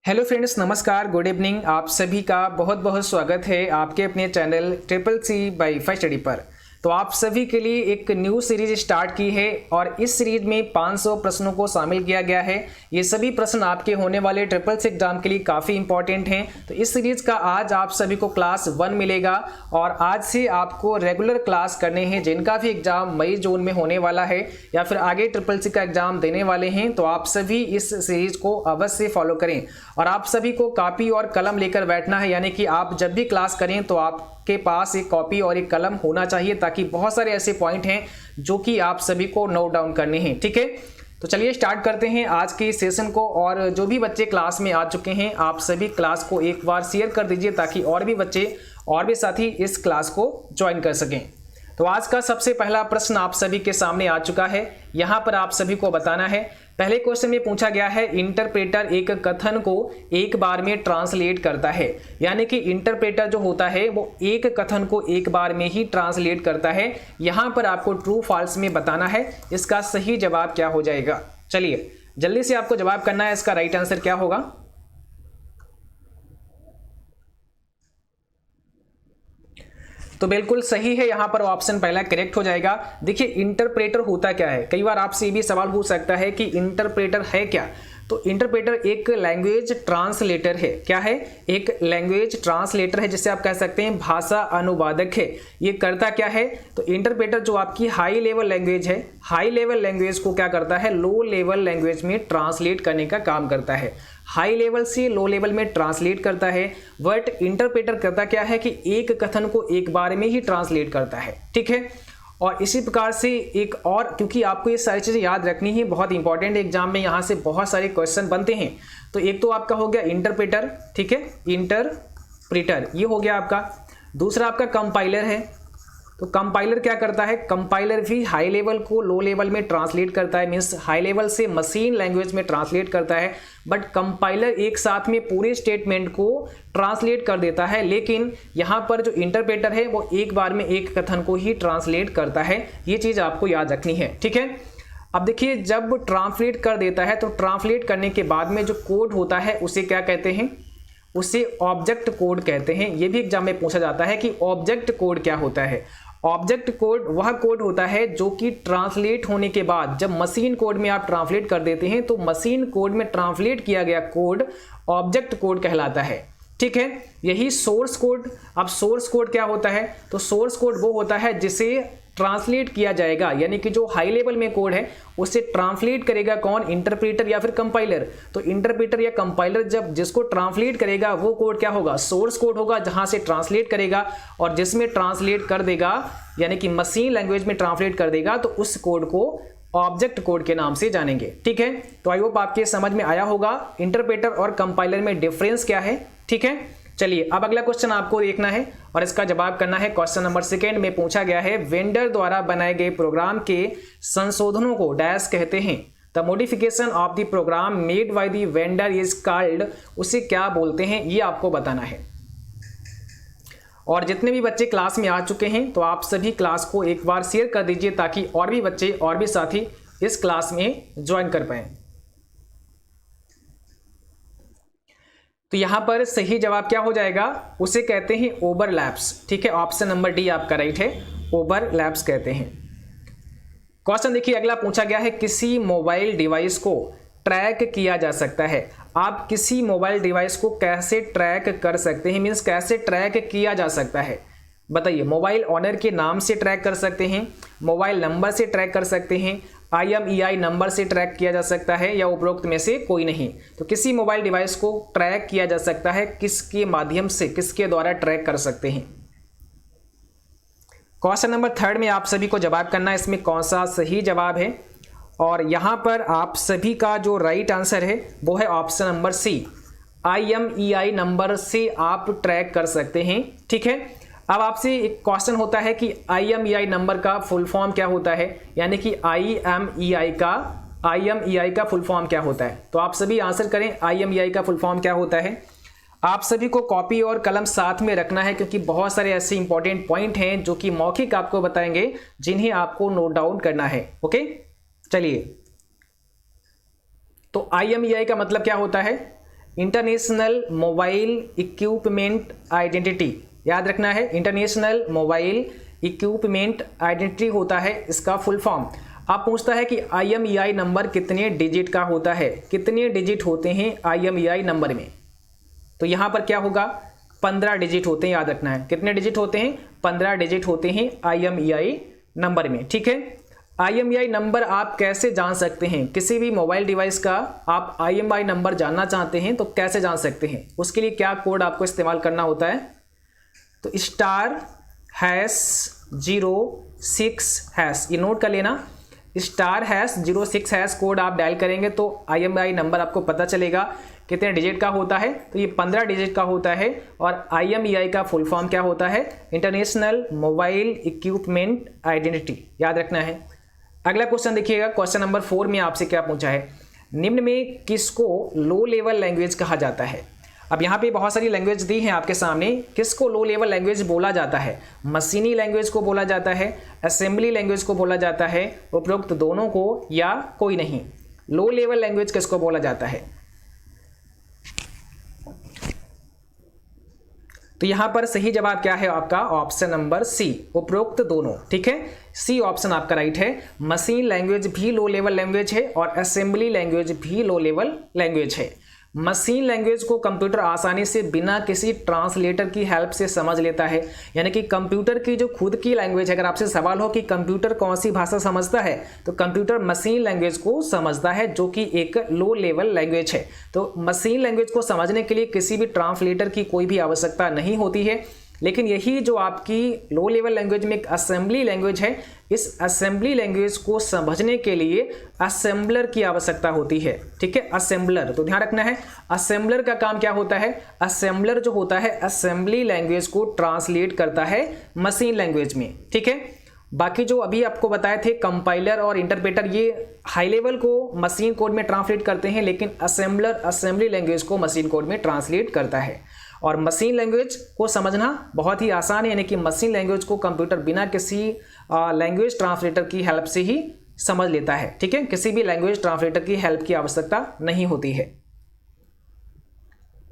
Hello friends, नमस्कार, good evening. आप सभी का बहुत बहुत स्वागत है आपके अपने channel triple C wifi study पर। तो आप सभी के लिए एक न्यू सीरीज स्टार्ट की है और इस सीरीज में 500 प्रश्नों को शामिल किया गया है। ये सभी प्रश्न आपके होने वाले ट्रिपल सी एग्जाम के लिए काफ़ी इंपॉर्टेंट हैं। तो इस सीरीज का आज आप सभी को क्लास 1 मिलेगा और आज से आपको रेगुलर क्लास करने हैं। जिनका भी एग्जाम मई जून में होने वाला है या फिर आगे ट्रिपल सी का एग्जाम देने वाले हैं, तो आप सभी इस सीरीज को अवश्य फॉलो करें और आप सभी को कॉपी और कलम लेकर बैठना है। यानी कि आप जब भी क्लास करें तो आपके पास एक कॉपी और एक कलम होना चाहिए, ताकि बहुत सारे ऐसे पॉइंट हैं जो कि आप सभी को नोट डाउन करने हैं। ठीक है, तो चलिए स्टार्ट करते हैं आज के सेशन को। और जो भी बच्चे क्लास में आ चुके हैं, आप सभी क्लास को एक बार शेयर कर दीजिए ताकि और भी बच्चे और भी साथी इस क्लास को ज्वाइन कर सकें। तो आज का सबसे पहला प्रश्न आप सभी के सामने आ चुका है। यहाँ पर आप सभी को बताना है। पहले क्वेश्चन में पूछा गया है, इंटरप्रेटर एक कथन को एक बार में ट्रांसलेट करता है। यानी कि इंटरप्रेटर जो होता है वो एक कथन को एक बार में ही ट्रांसलेट करता है। यहाँ पर आपको ट्रू फॉल्स में बताना है। इसका सही जवाब क्या हो जाएगा? चलिए जल्दी से आपको जवाब करना है। इसका राइट आंसर क्या होगा? तो बिल्कुल सही है, यहां पर ऑप्शन पहला करेक्ट हो जाएगा। देखिए, इंटरप्रेटर होता क्या है? कई बार आपसे ये भी सवाल पूछ सकता है कि इंटरप्रेटर है क्या। तो इंटरप्रेटर एक लैंग्वेज ट्रांसलेटर है। क्या है? एक लैंग्वेज ट्रांसलेटर है, जिसे आप कह सकते हैं भाषा अनुवादक है। ये करता क्या है? तो इंटरप्रेटर जो आपकी हाई लेवल लैंग्वेज है, हाई लेवल लैंग्वेज को क्या करता है? लो लेवल लैंग्वेज में ट्रांसलेट करने का काम करता है। हाई लेवल से लो लेवल में ट्रांसलेट करता है। बट इंटरप्रेटर करता क्या है कि एक कथन को एक बार में ही ट्रांसलेट करता है। ठीक है, और इसी प्रकार से एक और, क्योंकि आपको ये सारी चीज़ें याद रखनी है, बहुत इंपॉर्टेंट एग्जाम में यहाँ से बहुत सारे क्वेश्चन बनते हैं। तो एक तो आपका हो गया इंटरप्रेटर, ठीक है, इंटरप्रेटर ये हो गया आपका। दूसरा आपका कंपाइलर है। तो कंपाइलर क्या करता है? कंपाइलर भी हाई लेवल को लो लेवल में ट्रांसलेट करता है, मीन्स हाई लेवल से मशीन लैंग्वेज में ट्रांसलेट करता है। बट कंपाइलर एक साथ में पूरे स्टेटमेंट को ट्रांसलेट कर देता है, लेकिन यहाँ पर जो इंटरप्रेटर है वो एक बार में एक कथन को ही ट्रांसलेट करता है। ये चीज़ आपको याद रखनी है। ठीक है, अब देखिए, जब ट्रांसलेट कर देता है तो ट्रांसलेट करने के बाद में जो कोड होता है उसे क्या कहते हैं? उसे ऑब्जेक्ट कोड कहते हैं। ये भी एग्जाम में पूछा जाता है कि ऑब्जेक्ट कोड क्या होता है। ऑब्जेक्ट कोड वह कोड होता है जो कि ट्रांसलेट होने के बाद, जब मशीन कोड में आप ट्रांसलेट कर देते हैं तो मशीन कोड में ट्रांसलेट किया गया कोड ऑब्जेक्ट कोड कहलाता है। ठीक है, यही सोर्स कोड। अब सोर्स कोड क्या होता है? तो सोर्स कोड वो होता है जिसे ट्रांसलेट किया जाएगा, यानी कि जो हाई लेवल में कोड है उसे ट्रांसलेट करेगा कौन? इंटरप्रेटर या फिर कंपाइलर। तो इंटरप्रेटर या कंपाइलर जब जिसको ट्रांसलेट करेगा वो कोड क्या होगा? सोर्स कोड होगा, जहां से ट्रांसलेट करेगा। और जिसमें ट्रांसलेट कर देगा, यानी कि मशीन लैंग्वेज में ट्रांसलेट कर देगा, तो उस कोड को ऑब्जेक्ट कोड के नाम से जानेंगे। ठीक है, तो आई होप आपके समझ में आया होगा इंटरप्रेटर और कंपाइलर में डिफरेंस क्या है। ठीक है, चलिए अब अगला क्वेश्चन आपको देखना है और इसका जवाब करना है। क्वेश्चन नंबर 2 में पूछा गया है, वेंडर द्वारा बनाए गए प्रोग्राम के संशोधनों को डैश कहते हैं। The modification of the program made by the vendor is called. उसे क्या बोलते हैं, ये आपको बताना है। और जितने भी बच्चे क्लास में आ चुके हैं तो आप सभी क्लास को एक बार शेयर कर दीजिए ताकि और भी बच्चे और भी साथी इस क्लास में ज्वाइन कर पाए। तो यहां पर सही जवाब क्या हो जाएगा? उसे कहते हैं ओवरलैप्स। ठीक है, ऑप्शन नंबर डी आपका राइट है, ओवरलैप्स कहते हैं। क्वेश्चन देखिए अगला पूछा गया है, किसी मोबाइल डिवाइस को ट्रैक किया जा सकता है। आप किसी मोबाइल डिवाइस को कैसे ट्रैक कर सकते हैं, मीन्स कैसे ट्रैक किया जा सकता है? बताइए। मोबाइल ऑनर के नाम से ट्रैक कर सकते हैं, मोबाइल नंबर से ट्रैक कर सकते हैं, IMEI नंबर से ट्रैक किया जा सकता है, या उपरोक्त में से कोई नहीं। तो किसी मोबाइल डिवाइस को ट्रैक किया जा सकता है, किसके माध्यम से, किसके द्वारा ट्रैक कर सकते हैं? क्वेश्चन नंबर 3 में आप सभी को जवाब करना है, इसमें कौन सा सही जवाब है। और यहाँ पर आप सभी का जो राइट आंसर है वो है option number C, IMEI number से आप ट्रैक कर सकते हैं। ठीक है, अब आपसे एक क्वेश्चन होता है कि IMEI नंबर का फुल फॉर्म क्या होता है, यानी कि IMEI का फुल फॉर्म क्या होता है? तो आप सभी आंसर करें, IMEI का फुल फॉर्म क्या होता है। आप सभी को कॉपी और कलम साथ में रखना है, क्योंकि बहुत सारे ऐसे इंपॉर्टेंट पॉइंट हैं जो कि मौखिक आपको बताएंगे, जिन्हें आपको नोट डाउन करना है। ओके, चलिए। तो IMEI का मतलब क्या होता है? इंटरनेशनल मोबाइल इक्विपमेंट आइडेंटिटी, याद रखना है, इंटरनेशनल मोबाइल इक्विपमेंट आइडेंटिटी होता है इसका फुल फॉर्म। आप पूछता है कि IMEI नंबर कितने डिजिट का होता है, कितने डिजिट होते हैं IMEI नंबर में, तो यहाँ पर क्या होगा 15 डिजिट होते हैं, याद रखना है, कितने डिजिट होते हैं 15 डिजिट होते हैं IMEI नंबर में। ठीक है, IMEI नंबर आप कैसे जान सकते हैं, किसी भी मोबाइल डिवाइस का आप IMEI नंबर जानना चाहते हैं तो कैसे जान सकते हैं, उसके लिए क्या कोड आपको इस्तेमाल करना होता है, तो *#06#, ये नोट कर लेना, *#06# कोड आप डायल करेंगे तो IMEI नंबर आपको पता चलेगा कितने डिजिट का होता है, तो ये 15 डिजिट का होता है। और IMEI का फुल फॉर्म क्या होता है, इंटरनेशनल मोबाइल इक्विपमेंट आइडेंटिटी, याद रखना है। अगला क्वेश्चन देखिएगा, क्वेश्चन नंबर 4 में आपसे क्या पूछा है, निम्न में किसको लो लेवल लैंग्वेज कहा जाता है। अब यहाँ पे बहुत सारी लैंग्वेज दी हैं आपके सामने, किसको लो लेवल लैंग्वेज बोला जाता है, मशीनी लैंग्वेज को बोला जाता है, असेंबली लैंग्वेज को बोला जाता है, उपरोक्त दोनों को या कोई नहीं। लो लेवल लैंग्वेज किसको बोला जाता है, तो यहां पर सही जवाब क्या है आपका, ऑप्शन नंबर सी, उपरोक्त दोनों। ठीक है, सी ऑप्शन आपका राइट है। मशीन लैंग्वेज भी लो लेवल लैंग्वेज है और असेंबली लैंग्वेज भी लो लेवल लैंग्वेज है। मशीन लैंग्वेज को कंप्यूटर आसानी से बिना किसी ट्रांसलेटर की हेल्प से समझ लेता है, यानी कि कंप्यूटर की जो खुद की लैंग्वेज है, अगर आपसे सवाल हो कि कंप्यूटर कौन सी भाषा समझता है, तो कंप्यूटर मशीन लैंग्वेज को समझता है जो कि एक लो लेवल लैंग्वेज है। तो मशीन लैंग्वेज को समझने के लिए किसी भी ट्रांसलेटर की कोई भी आवश्यकता नहीं होती है। लेकिन यही जो आपकी लो लेवल लैंग्वेज में एक असेंबली लैंग्वेज है, इस असेंबली लैंग्वेज को समझने के लिए असेंबलर की आवश्यकता होती है। ठीक है, असेंबलर, तो ध्यान रखना है, असेंबलर का काम क्या होता है, असेंबलर जो होता है असेंबली लैंग्वेज को ट्रांसलेट करता है मशीन लैंग्वेज में। ठीक है, बाकी जो अभी आपको बताए थे कंपाइलर और इंटरप्रेटर, ये हाई लेवल को मशीन कोड में ट्रांसलेट करते हैं, लेकिन असेंबलर असेंबली लैंग्वेज को मशीन कोड में ट्रांसलेट करता है। और मशीन लैंग्वेज को समझना बहुत ही आसान है, यानी कि मशीन लैंग्वेज को कंप्यूटर बिना किसी लैंग्वेज ट्रांसलेटर की हेल्प से ही समझ लेता है। ठीक है, किसी भी लैंग्वेज ट्रांसलेटर की हेल्प की आवश्यकता नहीं होती है।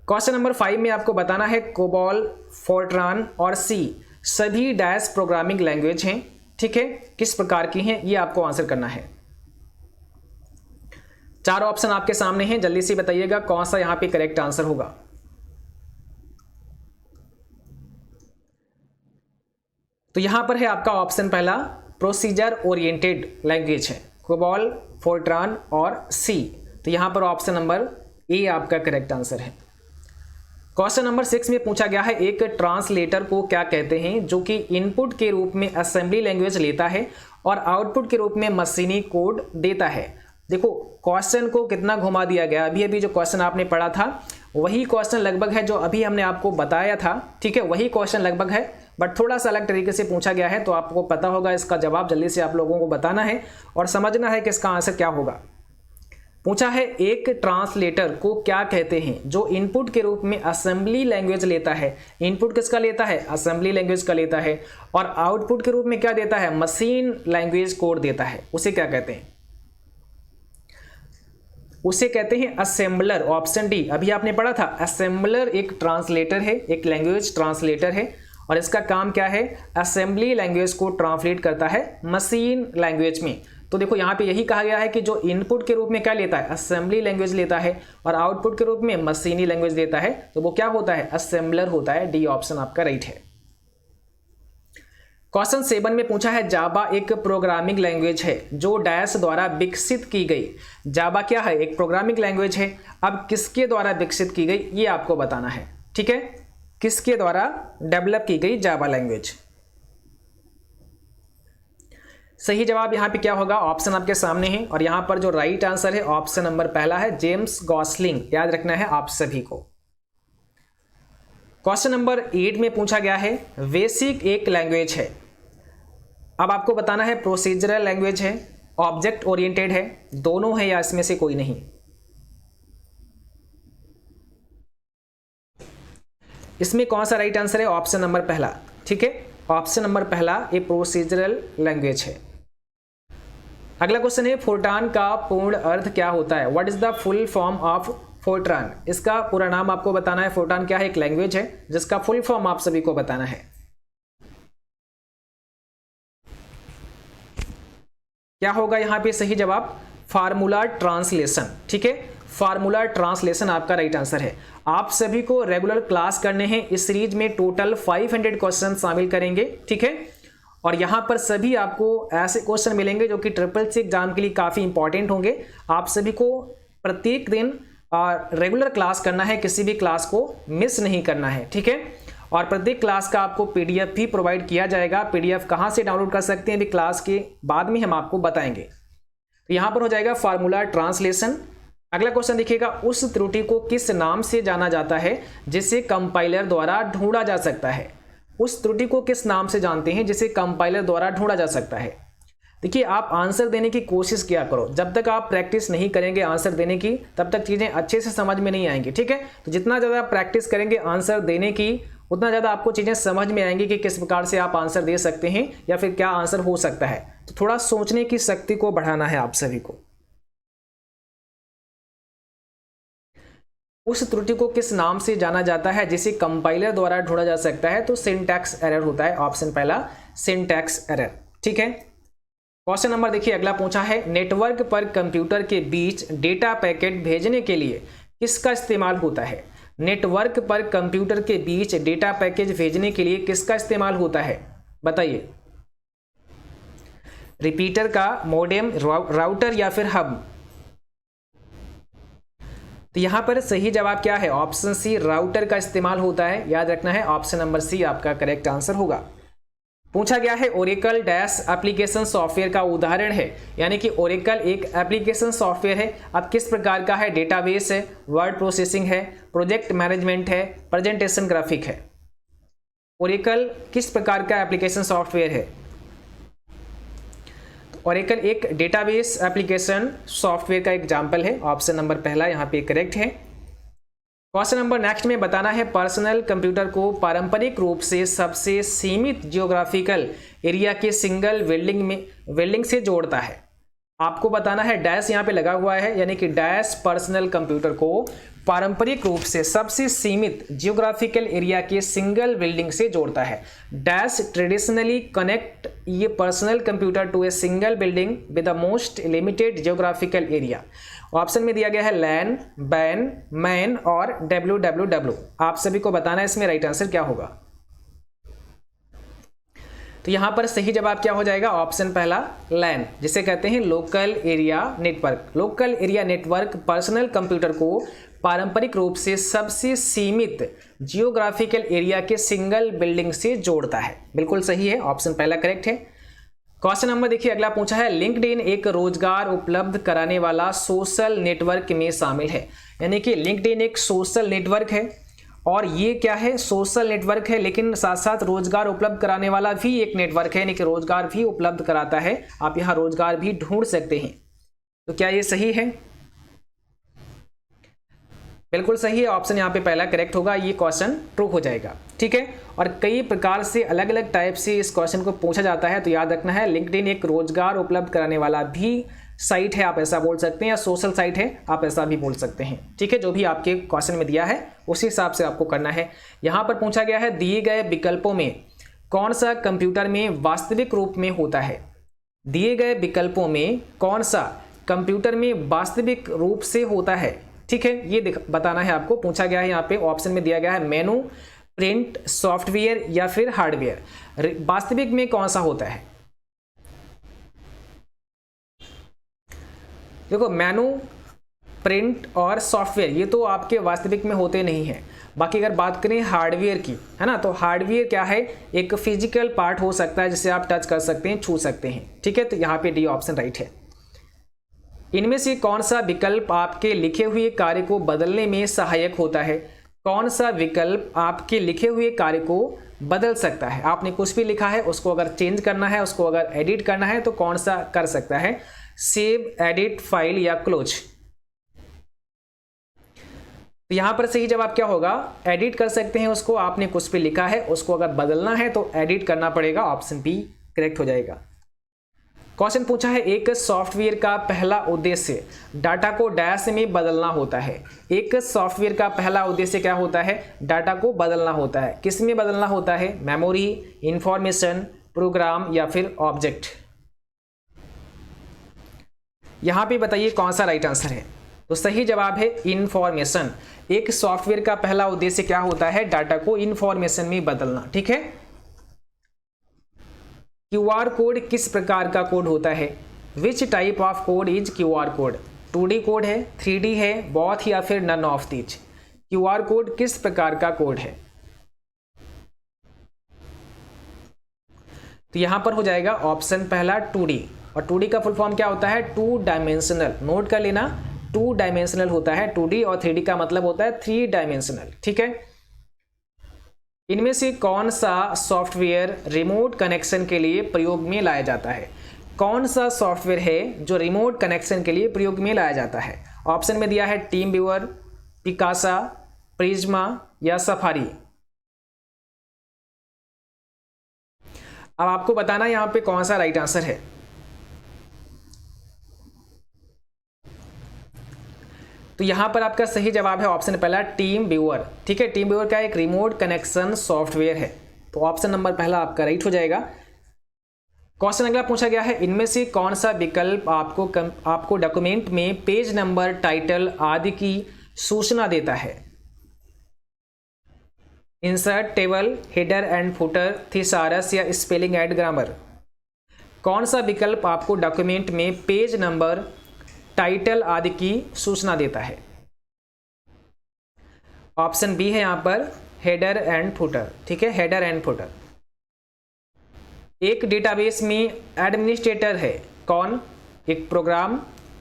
क्वेश्चन नंबर 5 में आपको बताना है कोबॉल, फोर्ट्रान और सी सभी डैश प्रोग्रामिंग लैंग्वेज हैं। ठीक है, किस प्रकार की हैं ये आपको आंसर करना है। 4 ऑप्शन आपके सामने हैं, जल्दी से बताइएगा कौन सा यहां पे करेक्ट आंसर होगा। तो यहां पर है आपका ऑप्शन पहला, प्रोसीजर ओरिएंटेड लैंग्वेज है, कोबॉल, फोर्ट्रान और सी। तो यहां पर ऑप्शन नंबर ए आपका करेक्ट आंसर है। क्वेश्चन नंबर 6 में पूछा गया है, एक ट्रांसलेटर को क्या कहते हैं जो कि इनपुट के रूप में असेंबली लैंग्वेज लेता है और आउटपुट के रूप में मशीनी कोड देता है। देखो क्वेश्चन को कितना घुमा दिया गया, अभी अभी जो क्वेश्चन आपने पढ़ा था वही क्वेश्चन लगभग है जो अभी हमने आपको बताया था। ठीक है, वही क्वेश्चन लगभग है, बट थोड़ा सा अलग तरीके से पूछा गया है, तो आपको पता होगा इसका जवाब, जल्दी से आप लोगों को बताना है और समझना है कि इसका आंसर क्या होगा। पूछा है एक ट्रांसलेटर को क्या कहते हैं जो इनपुट के रूप में असेंबली लैंग्वेज लेता है। इनपुट किसका लेता है, असेंबली लैंग्वेज का लेता है, और आउटपुट के रूप में क्या देता है, मशीन लैंग्वेज कोड देता है। उसे क्या कहते हैं, उसे कहते हैं असेंबलर। ऑप्शन डी अभी आपने पढ़ा था, असेंबलर एक ट्रांसलेटर है, एक लैंग्वेज ट्रांसलेटर है, और इसका काम क्या है, असेंबली लैंग्वेज को ट्रांसलेट करता है मशीन लैंग्वेज में। तो देखो यहाँ पे यही कहा गया है कि जो इनपुट के रूप में क्या लेता है, असेंबली लैंग्वेज लेता है, और आउटपुट के रूप में मशीनी लैंग्वेज देता है, तो वो क्या होता है, असेंबलर होता है। डी ऑप्शन आपका राइट है। क्वेश्चन 7 में पूछा है, जावा एक प्रोग्रामिंग लैंग्वेज है जो डैश द्वारा विकसित की गई। जावा क्या है, एक प्रोग्रामिंग लैंग्वेज है, अब किसके द्वारा विकसित की गई ये आपको बताना है। ठीक है, किसके द्वारा डेवलप की गई जावा लैंग्वेज। सही जवाब यहां पे क्या होगा, ऑप्शन आपके सामने है, और यहां पर जो राइट आंसर है ऑप्शन नंबर पहला है, जेम्स गॉसलिंग। याद रखना है आप सभी को। क्वेश्चन नंबर 8 में पूछा गया है, बेसिक एक लैंग्वेज है, अब आपको बताना है प्रोसीजरल लैंग्वेज है, ऑब्जेक्ट ओरिएंटेड है, दोनों है या इसमें से कोई नहीं। इसमें कौन सा राइट आंसर है, ऑप्शन नंबर पहला। ठीक है, ऑप्शन नंबर पहला ये प्रोसीजरल लैंग्वेज है। अगला क्वेश्चन है, फोर्ट्रान का पूर्ण अर्थ क्या होता है, what is the full form of Fortran, इसका पूरा नाम आपको बताना है। फोर्ट्रान क्या है? एक लैंग्वेज है जिसका फुल फॉर्म आप सभी को बताना है। क्या होगा यहाँ पे सही जवाब? Formula translation. ठीक है, फार्मूला ट्रांसलेशन आपका राइट आंसर है। आप सभी को रेगुलर क्लास करने हैं। इस सीरीज में टोटल 500 क्वेश्चन शामिल करेंगे। ठीक है, और यहाँ पर सभी आपको ऐसे क्वेश्चन मिलेंगे जो कि SSC एग्जाम के लिए काफ़ी इंपॉर्टेंट होंगे। आप सभी को प्रत्येक दिन रेगुलर क्लास करना है, किसी भी क्लास को मिस नहीं करना है। ठीक है, और प्रत्येक क्लास का आपको PDF भी प्रोवाइड किया जाएगा। PDF कहाँ से डाउनलोड कर सकते हैं अभी क्लास के बाद में हम आपको बताएंगे। तो यहाँ पर हो जाएगा फार्मूला ट्रांसलेशन। अगला क्वेश्चन देखिएगा, उस त्रुटि को किस नाम से जाना जाता है जिसे कंपाइलर द्वारा ढूंढा जा सकता है? उस त्रुटि को किस नाम से जानते हैं जिसे कंपाइलर द्वारा ढूंढा जा सकता है? देखिए, आप आंसर देने की कोशिश किया करो। जब तक आप प्रैक्टिस नहीं करेंगे आंसर देने की, तब तक चीज़ें अच्छे से समझ में नहीं आएंगी। ठीक है, तो जितना ज़्यादा प्रैक्टिस करेंगे आंसर देने की, उतना ज़्यादा आपको चीज़ें समझ में आएंगी कि किस प्रकार से आप आंसर दे सकते हैं या फिर क्या आंसर हो सकता है। तो थोड़ा सोचने की शक्ति को बढ़ाना है आप सभी को। उस त्रुटि को किस नाम से जाना जाता है जिसे कंपाइलर द्वारा ढूंढा जा सकता है? तो सिंटैक्स एरर होता है, ऑप्शन पहला सिंटैक्स एरर। ठीक है, क्वेश्चन नंबर देखिए अगला पूछा है, नेटवर्क पर कंप्यूटर के बीच डेटा पैकेट भेजने के लिए किसका इस्तेमाल होता है? नेटवर्क पर कंप्यूटर के बीच डेटा पैकेज भेजने के लिए किसका इस्तेमाल होता है? बताइए। रिपीटर का, मॉडेम, राउटर या फिर हब? तो यहां पर सही जवाब क्या है? ऑप्शन सी, राउटर का इस्तेमाल होता है। याद रखना है, ऑप्शन नंबर सी आपका करेक्ट आंसर होगा। पूछा गया है, ओरेकल डैश एप्लीकेशन सॉफ्टवेयर का उदाहरण है, यानी कि ओरेकल एक एप्लीकेशन सॉफ्टवेयर है। अब किस प्रकार का है? डेटाबेस है, वर्ड प्रोसेसिंग है, प्रोजेक्ट मैनेजमेंट है, प्रेजेंटेशन ग्राफिक है। ओरेकल किस प्रकार का एप्लीकेशन सॉफ्टवेयर है? ओरेकल एक डेटाबेस एप्लीकेशन सॉफ्टवेयर का एग्जाम्पल है। ऑप्शन नंबर पहला यहाँ पे करेक्ट है। क्वेश्चन नंबर नेक्स्ट में बताना है, पर्सनल कंप्यूटर को पारंपरिक रूप से सबसे सीमित जियोग्राफिकल एरिया के सिंगल वेल्डिंग से जोड़ता है। आपको बताना है, डैश यहाँ पे लगा हुआ है, यानी कि डैश पर्सनल कंप्यूटर को पारंपरिक रूप से सबसे सीमित जियोग्राफिकल एरिया के सिंगल वेल्डिंग से जोड़ता है। डैश ट्रेडिशनली कनेक्ट ये personal computer to a single building with the most limited geographical area. Option में दिया गया है लैन, बैन, मैन और www। आप सभी को बताना है इसमें राइट आंसर क्या होगा। तो यहां पर सही जवाब क्या हो जाएगा? ऑप्शन पहला लैन, जिसे कहते हैं local area network. Local area network personal computer को पारंपरिक रूप से सबसे सीमित जियोग्राफिकल एरिया के सिंगल बिल्डिंग से जोड़ता है। बिल्कुल सही है, ऑप्शन पहला करेक्ट है। क्वेश्चन नंबर देखिए अगला पूछा है, लिंक्डइन एक रोजगार उपलब्ध कराने वाला सोशल नेटवर्क में शामिल है। यानी कि लिंक्डइन एक सोशल नेटवर्क है, और ये क्या है? सोशल नेटवर्क है, लेकिन साथ साथ रोजगार उपलब्ध कराने वाला भी एक नेटवर्क है, यानी कि रोजगार भी उपलब्ध कराता है। आप यहाँ रोजगार भी ढूंढ सकते हैं। तो क्या ये सही है? बिल्कुल सही है, ऑप्शन यहाँ पे पहला करेक्ट होगा। ये क्वेश्चन ट्रू हो जाएगा। ठीक है, और कई प्रकार से अलग अलग टाइप से इस क्वेश्चन को पूछा जाता है, तो याद रखना है लिंक्डइन एक रोजगार उपलब्ध कराने वाला भी साइट है, आप ऐसा बोल सकते हैं, या सोशल साइट है, आप ऐसा भी बोल सकते हैं। ठीक है, जो भी आपके क्वेश्चन में दिया है उसी हिसाब से आपको करना है। यहाँ पर पूछा गया है, दिए गए विकल्पों में कौन सा कंप्यूटर में वास्तविक रूप में होता है? दिए गए विकल्पों में कौन सा कंप्यूटर में वास्तविक रूप से होता है? ठीक है, ये बताना है आपको। पूछा गया है यहाँ पे, ऑप्शन में दिया गया है मेनू, प्रिंट, सॉफ्टवेयर या फिर हार्डवेयर। वास्तविक में कौन सा होता है? देखो, मेनू, प्रिंट और सॉफ्टवेयर ये तो आपके वास्तविक में होते नहीं हैं। बाकी अगर बात करें हार्डवेयर की, है ना, तो हार्डवेयर क्या है? एक फिजिकल पार्ट हो सकता है जिसे आप टच कर सकते हैं, छू सकते हैं। ठीक है, तो यहाँ पे डी ऑप्शन राइट है। इनमें से कौन सा विकल्प आपके लिखे हुए कार्य को बदलने में सहायक होता है? कौन सा विकल्प आपके लिखे हुए कार्य को बदल सकता है? आपने कुछ भी लिखा है, उसको अगर चेंज करना है, उसको अगर एडिट करना है, तो कौन सा कर सकता है? सेव, एडिट, फाइल या क्लोज। तो यहां पर सही जवाब क्या होगा? एडिट कर सकते हैं उसको। आपने कुछ भी लिखा है, उसको अगर बदलना है तो एडिट करना पड़ेगा। ऑप्शन बी करेक्ट हो जाएगा। क्वेश्चन पूछा है एक सॉफ्टवेयर का पहला उद्देश्य डाटा को डैश में बदलना होता है। एक सॉफ्टवेयर का पहला उद्देश्य क्या होता है? डाटा को बदलना होता है। किस में बदलना होता है? मेमोरी, इंफॉर्मेशन, प्रोग्राम या फिर ऑब्जेक्ट? यहां पे बताइए कौन सा राइट आंसर है। तो सही जवाब है इंफॉर्मेशन। एक सॉफ्टवेयर का पहला उद्देश्य क्या होता है? डाटा को इंफॉर्मेशन में बदलना। ठीक है। क्यूआर कोड किस प्रकार का कोड होता है? Which type of code is QR code? 2D code है, 3D है, बोथ या फिर none of these? QR code किस प्रकार का कोड है? तो यहां पर हो जाएगा ऑप्शन पहला 2D। और 2D का फुल फॉर्म क्या होता है? 2 डायमेंशनल। नोट कर लेना, 2 डायमेंशनल होता है 2D, और 3D का मतलब होता है 3 डायमेंशनल। ठीक है। इनमें से कौन सा सॉफ्टवेयर रिमोट कनेक्शन के लिए प्रयोग में लाया जाता है? कौन सा सॉफ्टवेयर है जो रिमोट कनेक्शन के लिए प्रयोग में लाया जाता है? ऑप्शन में दिया है टीम व्यूअर, पिकासा, प्रिज्मा या सफारी। अब आपको बताना यहां पे कौन सा राइट आंसर है। तो यहां पर आपका सही जवाब है ऑप्शन पहला टीम व्यूअर। ठीक है। टीम व्यूअर का एक रिमोट कनेक्शन सॉफ्टवेयर है। तो ऑप्शन नंबर पहला आपका राइट हो जाएगा। क्वेश्चन अगला पूछा गया है इनमें से कौन सा विकल्प आपको डॉक्यूमेंट में पेज नंबर, टाइटल आदि की सूचना देता है? Insert, table, header and footer, thesaurus या स्पेलिंग एंड ग्रामर? कौन सा विकल्प आपको डॉक्यूमेंट में पेज नंबर, टाइटल आदि की सूचना देता है? ऑप्शन बी है यहां पर हेडर एंड फुटर। ठीक है, हेडर एंड फुटर। एक डेटाबेस में एडमिनिस्ट्रेटर है कौन? एक प्रोग्राम,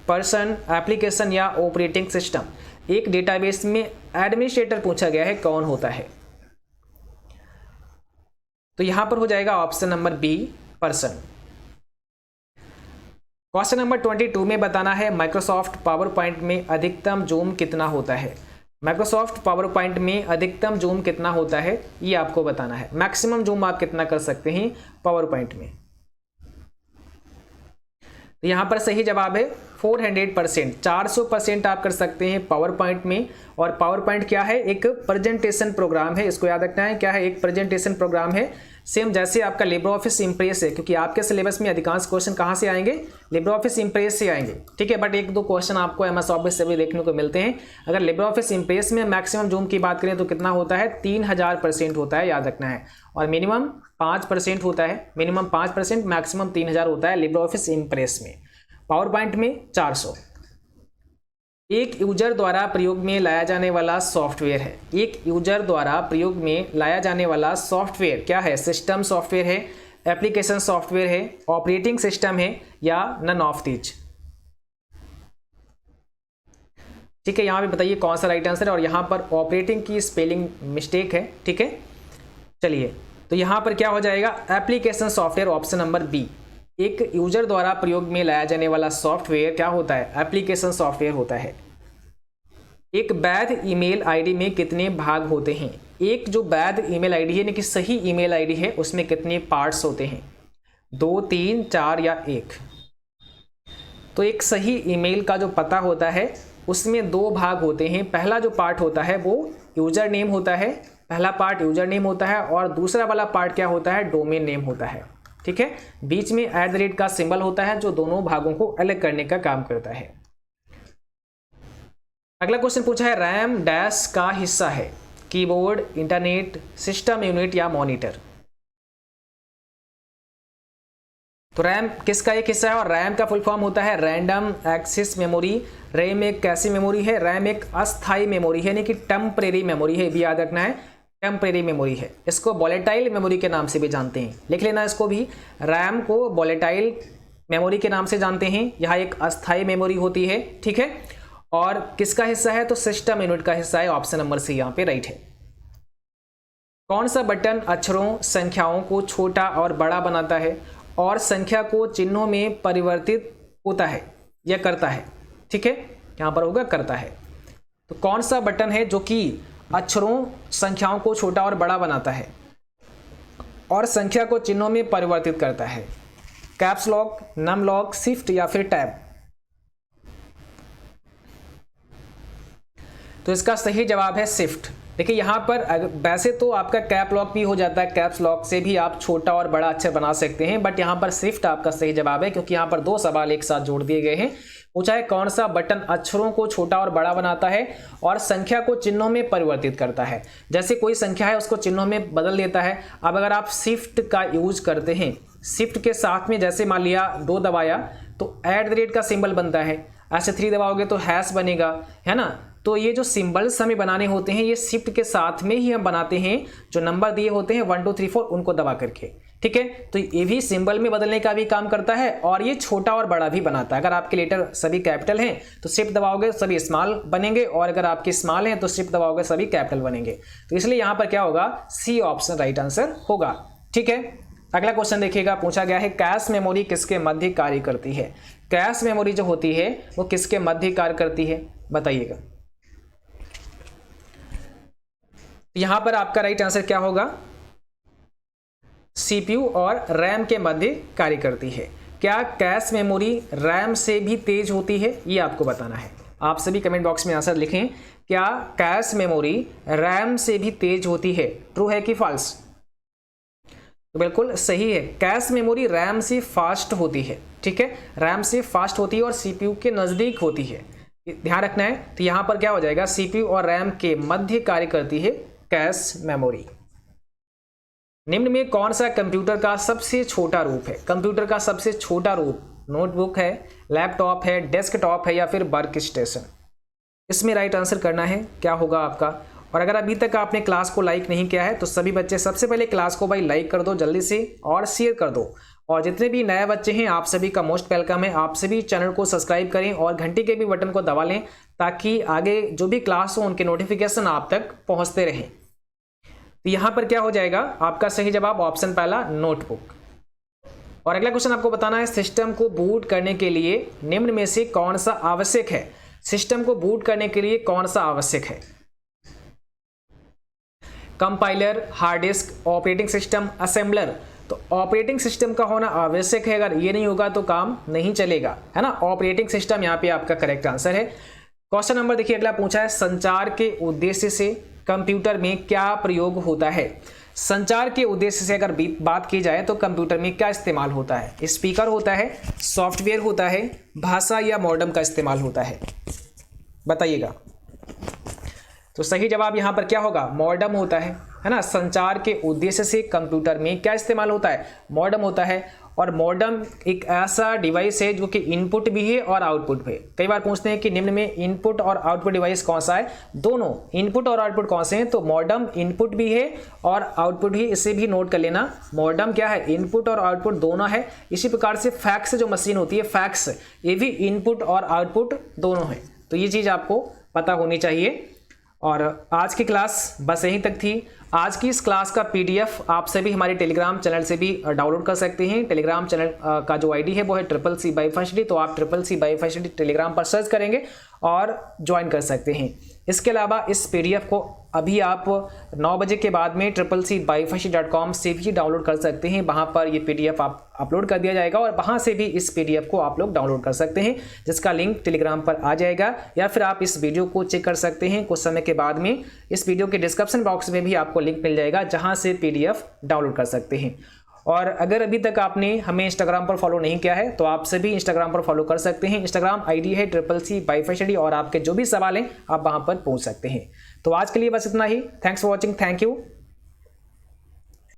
पर्सन, एप्लीकेशन या ऑपरेटिंग सिस्टम? एक डेटाबेस में एडमिनिस्ट्रेटर पूछा गया है, कौन होता है? तो यहां पर हो जाएगा option number B, person. Question number 22 में बताना है माइक्रोसॉफ्ट पावर पॉइंट में अधिकतम जूम कितना होता है? माइक्रोसॉफ्ट पावर पॉइंट में अधिकतम जूम कितना होता है ये आपको बताना है। मैक्सिमम जूम आप कितना कर सकते हैं पावर पॉइंट में? तो यहां पर सही जवाब है 400%, 400% आप कर सकते हैं पावर पॉइंट में। और पावर पॉइंट क्या है? एक प्रेजेंटेशन प्रोग्राम है, इसको याद रखना है। क्या है? एक प्रेजेंटेशन प्रोग्राम है, सेम जैसे आपका लिब्रे ऑफिस इम्प्रेस है, क्योंकि आपके सिलेबस में अधिकांश क्वेश्चन कहाँ से आएंगे? लिब्रे ऑफिस इम्प्रेस से आएंगे। ठीक है। बट एक दो क्वेश्चन आपको एमएस ऑफिस से भी देखने को मिलते हैं। अगर लिब्रे ऑफिस इम्प्रेस में मैक्सिमम जूम की बात करें तो कितना होता है? 3000% होता है, याद रखना है। और मिनिमम 5% होता है, मिनिमम 5%, मैक्सिमम 3000 होता है लिब्रे ऑफिस इम्प्रेस में। पावर पॉइंट में 400। एक यूजर द्वारा प्रयोग में लाया जाने वाला सॉफ्टवेयर है। एक यूजर द्वारा प्रयोग में लाया जाने वाला सॉफ्टवेयर क्या है? सिस्टम सॉफ्टवेयर है, एप्लीकेशन सॉफ्टवेयर है, ऑपरेटिंग सिस्टम है या नन ऑफ दीज? ठीक है। यहां पे बताइए कौन सा राइट आंसर है। और यहां पर ऑपरेटिंग की स्पेलिंग मिस्टेक है। ठीक है। चलिए, तो यहां पर क्या हो जाएगा? Application software, option number B. एक यूजर द्वारा प्रयोग में लाया जाने वाला सॉफ्टवेयर क्या होता है? एप्लीकेशन सॉफ्टवेयर होता है। एक वैध ईमेल आईडी में कितने भाग होते हैं? एक जो वैध ईमेल आईडी है, यानी कि सही ईमेल आईडी है, उसमें कितने पार्ट्स होते हैं? 2, 3, 4 या 1? तो एक सही ईमेल का जो पता होता है उसमें 2 भाग होते हैं। पहला जो पार्ट होता है वो यूजर नेम होता है, पहला पार्ट यूजर नेम होता है, और दूसरा वाला पार्ट क्या होता है? डोमेन नेम होता है। ठीक है। बीच में @ का सिंबल होता है जो दोनों भागों को अलग करने का काम करता है। अगला क्वेश्चन पूछा है रैम डैश का हिस्सा है? कीबोर्ड, इंटरनेट, सिस्टम यूनिट या मॉनिटर? तो रैम किसका एक हिस्सा है? और रैम का फुल फॉर्म होता है रैंडम एक्सेस मेमोरी। रैम एक कैसी मेमोरी है? रैम एक अस्थायी मेमोरी है, यानी कि टेम्परेरी मेमोरी है, भी याद रखना है, टेम्परेरी मेमोरी है। इसको वोलेटाइल मेमोरी के नाम से भी जानते हैं, लिख लेना इसको भी। रैम को वोलेटाइल मेमोरी के नाम से जानते हैं। यह एक अस्थायी मेमोरी होती है। ठीक है। और किसका हिस्सा है? तो सिस्टम यूनिट का हिस्सा है। ऑप्शन नंबर सी यहाँ पे राइट है। कौन सा बटन अक्षरों, संख्याओं को छोटा और बड़ा बनाता है और संख्या को चिन्हों में परिवर्तित होता है या करता है? ठीक है। यहाँ पर होगा करता है। तो कौन सा बटन है जो कि अक्षरों, संख्याओं को छोटा और बड़ा बनाता है और संख्या को चिन्हों में परिवर्तित करता है? Caps lock, num lock, shift या फिर टैब? तो इसका सही जवाब है शिफ्ट। देखिए यहाँ पर वैसे तो आपका कैप लॉक भी हो जाता है, कैप्स लॉक से भी आप छोटा और बड़ा अक्षर बना सकते हैं, बट यहाँ पर शिफ्ट आपका सही जवाब है, क्योंकि यहाँ पर दो सवाल एक साथ जोड़ दिए गए हैं। पूछा है कौन सा बटन अक्षरों को छोटा और बड़ा बनाता है और संख्या को चिन्हों में परिवर्तित करता है। जैसे कोई संख्या है उसको चिन्हों में बदल देता है। अब अगर आप शिफ्ट का यूज करते हैं, शिफ्ट के साथ में जैसे मान लिया 2 दबाया तो @ का सिंबल बनता है, ऐसे 3 दबाओगे तो हैश बनेगा, है ना। तो ये जो सिंबल्स हमें बनाने होते हैं ये शिफ्ट के साथ में ही हम बनाते हैं, जो नंबर दिए होते हैं 1 2 3 4 उनको दबा करके, ठीक है। तो ये भी सिंबल में बदलने का भी काम करता है और ये छोटा और बड़ा भी बनाता है। अगर आपके लेटर सभी कैपिटल हैं तो शिफ्ट दबाओगे सभी स्मॉल बनेंगे, और अगर आपके स्मॉल हैं तो शिफ्ट दबाओगे सभी कैपिटल बनेंगे। तो इसलिए यहाँ पर क्या होगा, सी ऑप्शन राइट आंसर होगा, ठीक है। अगला क्वेश्चन देखिएगा, पूछा गया है कैश मेमोरी किसके मध्य कार्य करती है। कैश मेमोरी जो होती है वो किसके मध्य कार्य करती है, बताइएगा। यहां पर आपका राइट आंसर क्या होगा, सीपीयू और रैम के मध्य कार्य करती है। क्या कैश मेमोरी रैम से भी तेज होती है, ये आपको बताना है। आप सभी कमेंट बॉक्स में आंसर लिखें, क्या कैश मेमोरी रैम से भी तेज होती है, ट्रू है कि फॉल्स। तो बिल्कुल सही है, कैश मेमोरी रैम से फास्ट होती है, ठीक है, रैम से फास्ट होती है और सीपीयू के नजदीक होती है, ध्यान रखना है। तो यहां पर क्या हो जाएगा, सीपीयू और रैम के मध्य कार्य करती है कैश मेमोरी। निम्न में कौन सा कंप्यूटर का सबसे छोटा रूप है। कंप्यूटर का सबसे छोटा रूप नोटबुक है, लैपटॉप है, डेस्कटॉप है या फिर वर्क स्टेशन। इसमें राइट आंसर करना है, क्या होगा आपका। और अगर अभी तक आपने क्लास को लाइक नहीं किया है तो सभी बच्चे सबसे पहले क्लास को भाई लाइक कर दो जल्दी से और शेयर कर दो। और जितने भी नए बच्चे हैं आप सभी का मोस्ट वेलकम है, आप सभी चैनल को सब्सक्राइब करें और घंटी के भी बटन को दबा लें, ताकि आगे जो भी क्लास हो उनके नोटिफिकेशन आप तक पहुंचते रहें। तो यहां पर क्या हो जाएगा, आपका सही जवाब ऑप्शन पहला नोटबुक। और अगला क्वेश्चन आपको बताना है, सिस्टम को बूट करने के लिए निम्न में से कौन सा आवश्यक है। सिस्टम को बूट करने के लिए कौन सा आवश्यक है। Compiler, hard disk, operating system, assembler. तो ऑपरेटिंग सिस्टम का होना आवश्यक है, अगर ये नहीं होगा तो काम नहीं चलेगा, है ना। ऑपरेटिंग सिस्टम यहाँ पे आपका करेक्ट आंसर है। क्वेश्चन नंबर देखिए अगला पूछा है, संचार के उद्देश्य से कंप्यूटर में क्या प्रयोग होता है। संचार के उद्देश्य से अगर बात की जाए तो कंप्यूटर में क्या इस्तेमाल होता है। स्पीकर होता है, सॉफ्टवेयर होता है, भाषा या मॉडेम का इस्तेमाल होता है, बताइएगा। तो सही जवाब यहां पर क्या होगा, मॉडेम होता है ना। संचार के उद्देश्य से कंप्यूटर में क्या इस्तेमाल होता है, मॉडेम होता है। और मॉडेम एक ऐसा डिवाइस है जो कि इनपुट भी है और आउटपुट भी है। कई बार पूछते हैं कि निम्न में इनपुट और आउटपुट डिवाइस कौन सा है, दोनों इनपुट और आउटपुट कौन से हैं। तो मॉडेम इनपुट भी है और आउटपुट भी, इसे भी नोट कर लेना। मॉडेम क्या है, इनपुट और आउटपुट दोनों है। इसी प्रकार से फैक्स जो मशीन होती है, फैक्स, ये भी इनपुट और आउटपुट दोनों है। तो ये चीज़ आपको पता होनी चाहिए। और आज की क्लास बस यहीं तक थी। आज की इस क्लास का पीडीएफ आप सभी हमारे टेलीग्राम चैनल से भी डाउनलोड कर सकते हैं। टेलीग्राम चैनल का जो आईडी है वो है CCC by Facility। तो आप CCC by Facility टेलीग्राम पर सर्च करेंगे और ज्वाइन कर सकते हैं। इसके अलावा इस पीडीएफ को अभी आप 9 बजे के बाद में CCC.byfacility.com से भी डाउनलोड कर सकते हैं। वहाँ पर ये पीडीएफ आप अपलोड कर दिया जाएगा और वहाँ से भी इस पीडीएफ को आप लोग डाउनलोड कर सकते हैं, जिसका लिंक टेलीग्राम पर आ जाएगा। या फिर आप इस वीडियो को चेक कर सकते हैं कुछ समय के बाद में। इस वीडियो के डिस्क्रिप्शन बॉक्स में भी आपको लिंक मिल जाएगा, जहाँ से पीडीएफ डाउनलोड कर सकते हैं। और अगर अभी तक आपने हमें इंस्टाग्राम पर फॉलो नहीं किया है तो आप सभी इंस्टाग्राम पर फॉलो कर सकते हैं। इंस्टाग्राम आईडी है CCC by Facility और आपके जो भी सवाल हैं आप वहां पर पूछ सकते हैं। तो आज के लिए बस इतना ही। Thanks for watching, thank you.